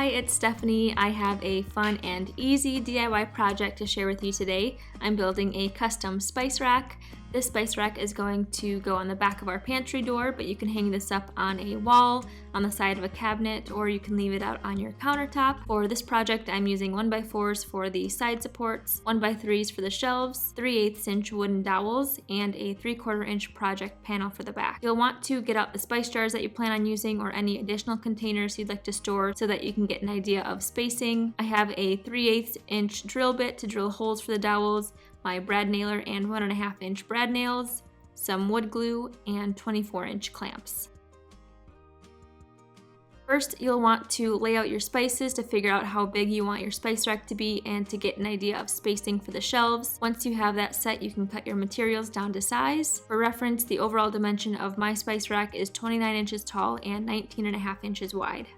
Hi, it's Stephanie. I have a fun and easy DIY project to share with you today. I'm building a custom spice rack. This spice rack is going to go on the back of our pantry door, but you can hang this up on a wall, on the side of a cabinet, or you can leave it out on your countertop. For this project, I'm using 1x4s for the side supports, 1x3s for the shelves, 3/8 inch wooden dowels, and a 3/4 inch project panel for the back. You'll want to get out the spice jars that you plan on using or any additional containers you'd like to store so that you can get an idea of spacing. I have a 3/8 inch drill bit to drill holes for the dowels, my brad nailer and 1.5 inch brad nails, some wood glue, and 24 inch clamps. First, you'll want to lay out your spices to figure out how big you want your spice rack to be and to get an idea of spacing for the shelves. Once you have that set, you can cut your materials down to size. For reference, the overall dimension of my spice rack is 29 inches tall and 19.5 inches wide.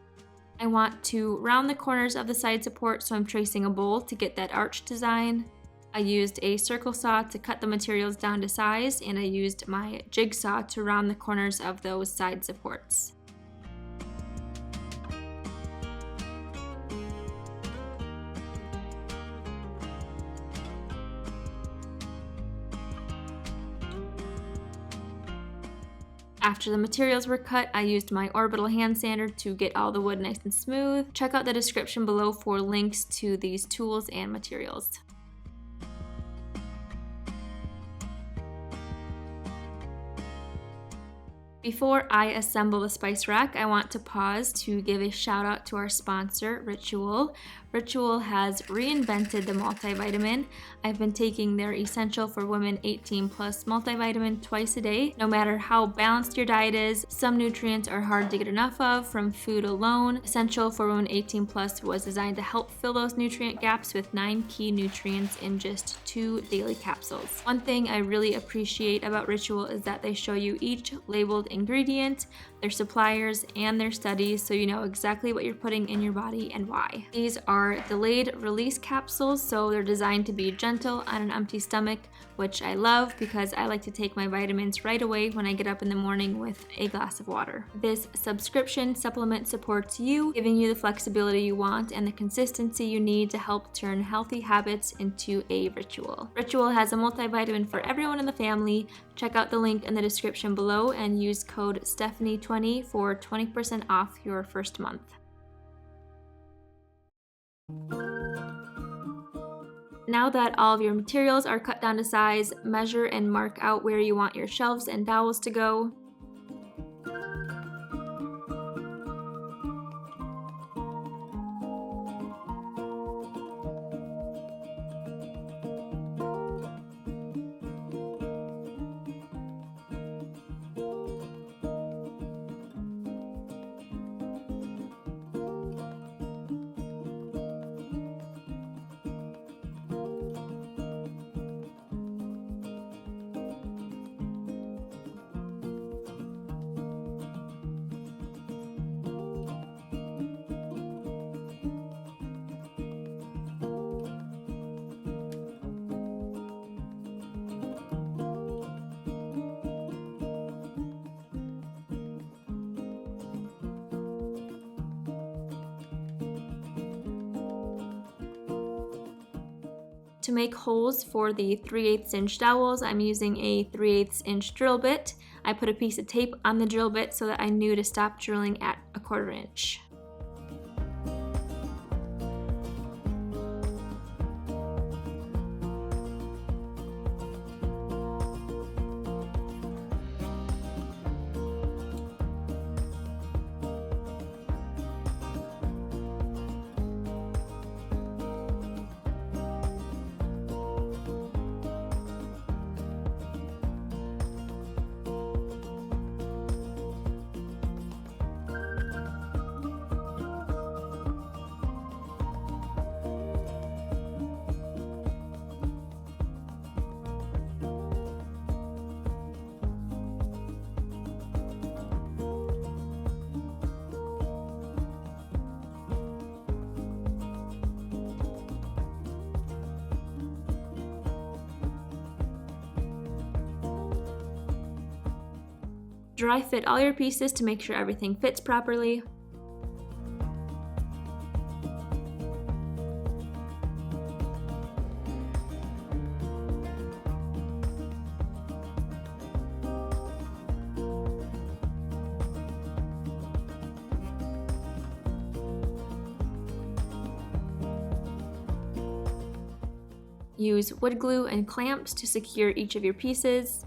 I want to round the corners of the side support, so I'm tracing a bowl to get that arch design. I used a circle saw to cut the materials down to size, and I used my jigsaw to round the corners of those side supports. After the materials were cut, I used my orbital hand sander to get all the wood nice and smooth. Check out the description below for links to these tools and materials. Before I assemble the spice rack, I want to pause to give a shout out to our sponsor, Ritual. Ritual has reinvented the multivitamin. I've been taking their Essential for Women 18 Plus multivitamin twice a day. No matter how balanced your diet is, some nutrients are hard to get enough of from food alone. Essential for Women 18 Plus was designed to help fill those nutrient gaps with 9 key nutrients in just 2 daily capsules. One thing I really appreciate about Ritual is that they show you each labeled ingredient, their suppliers, and their studies, so you know exactly what you're putting in your body and why. These are delayed release capsules, so they're designed to be gentle on an empty stomach, which I love because I like to take my vitamins right away when I get up in the morning with a glass of water. This subscription supplement supports you, giving you the flexibility you want and the consistency you need to help turn healthy habits into a ritual. Ritual has a multivitamin for everyone in the family. Check out the link in the description below and use code Stefani20 for 20% off your first month. Now that all of your materials are cut down to size, measure and mark out where you want your shelves and dowels to go. To make holes for the 3/8 inch dowels, I'm using a 3/8 inch drill bit. I put a piece of tape on the drill bit so that I knew to stop drilling at 1/4 inch. Dry fit all your pieces to make sure everything fits properly. Use wood glue and clamps to secure each of your pieces.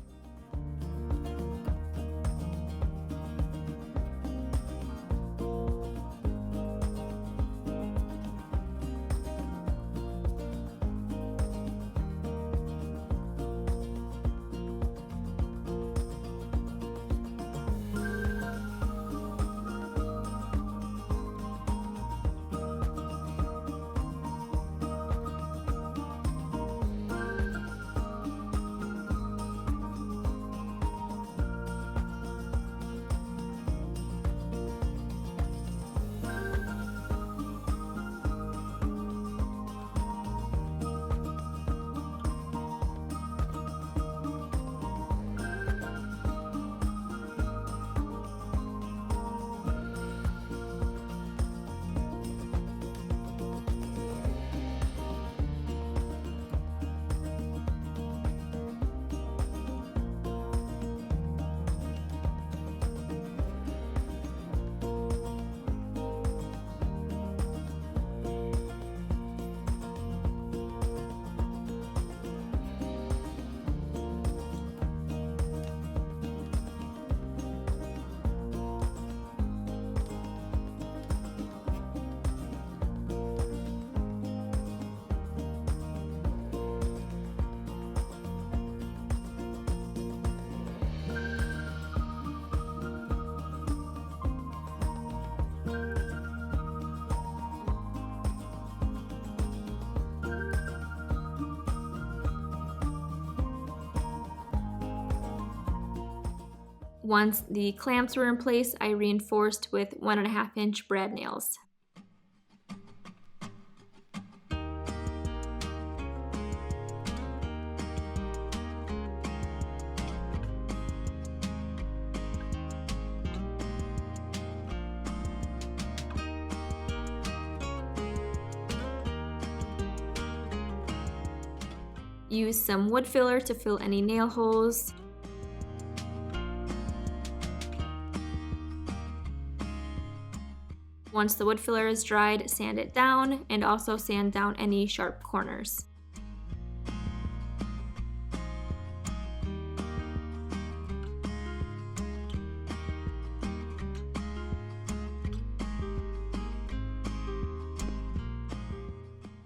Once the clamps were in place, I reinforced with 1.5-inch brad nails. Use some wood filler to fill any nail holes. Once the wood filler is dried, sand it down and also sand down any sharp corners.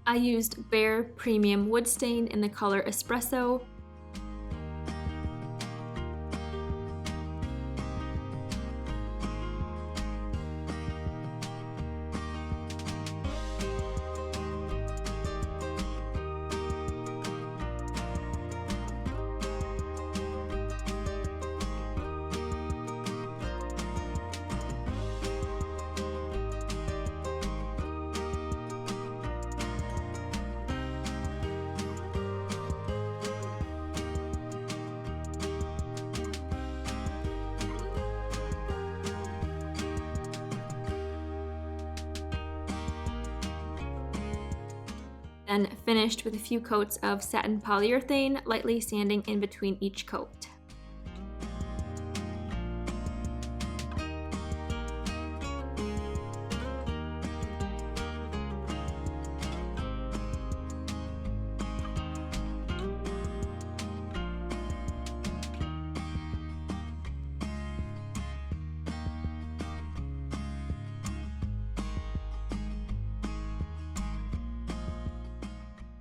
I used Bare Premium Wood Stain in the color Espresso. Then finished with a few coats of satin polyurethane, lightly sanding in between each coat.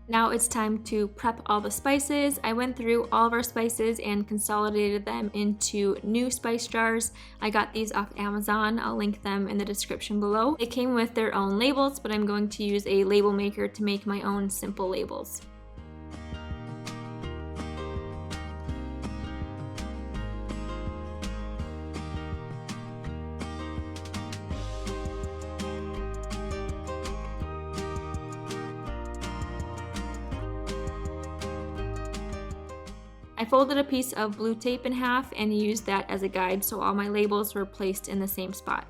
Now it's time to prep all the spices. I went through all of our spices and consolidated them into new spice jars. I got these off Amazon. I'll link them in the description below. They came with their own labels, but I'm going to use a label maker to make my own simple labels. I folded a piece of blue tape in half and used that as a guide so all my labels were placed in the same spot.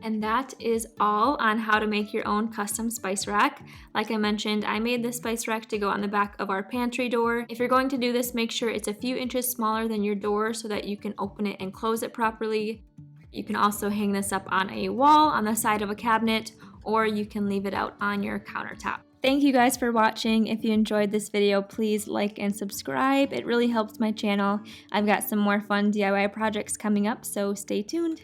And that is all on how to make your own custom spice rack. Like I mentioned, I made this spice rack to go on the back of our pantry door. If you're going to do this, make sure it's a few inches smaller than your door so that you can open it and close it properly. You can also hang this up on a wall on the side of a cabinet, or you can leave it out on your countertop. Thank you guys for watching. If you enjoyed this video, please like and subscribe. It really helps my channel. I've got some more fun DIY projects coming up, so stay tuned.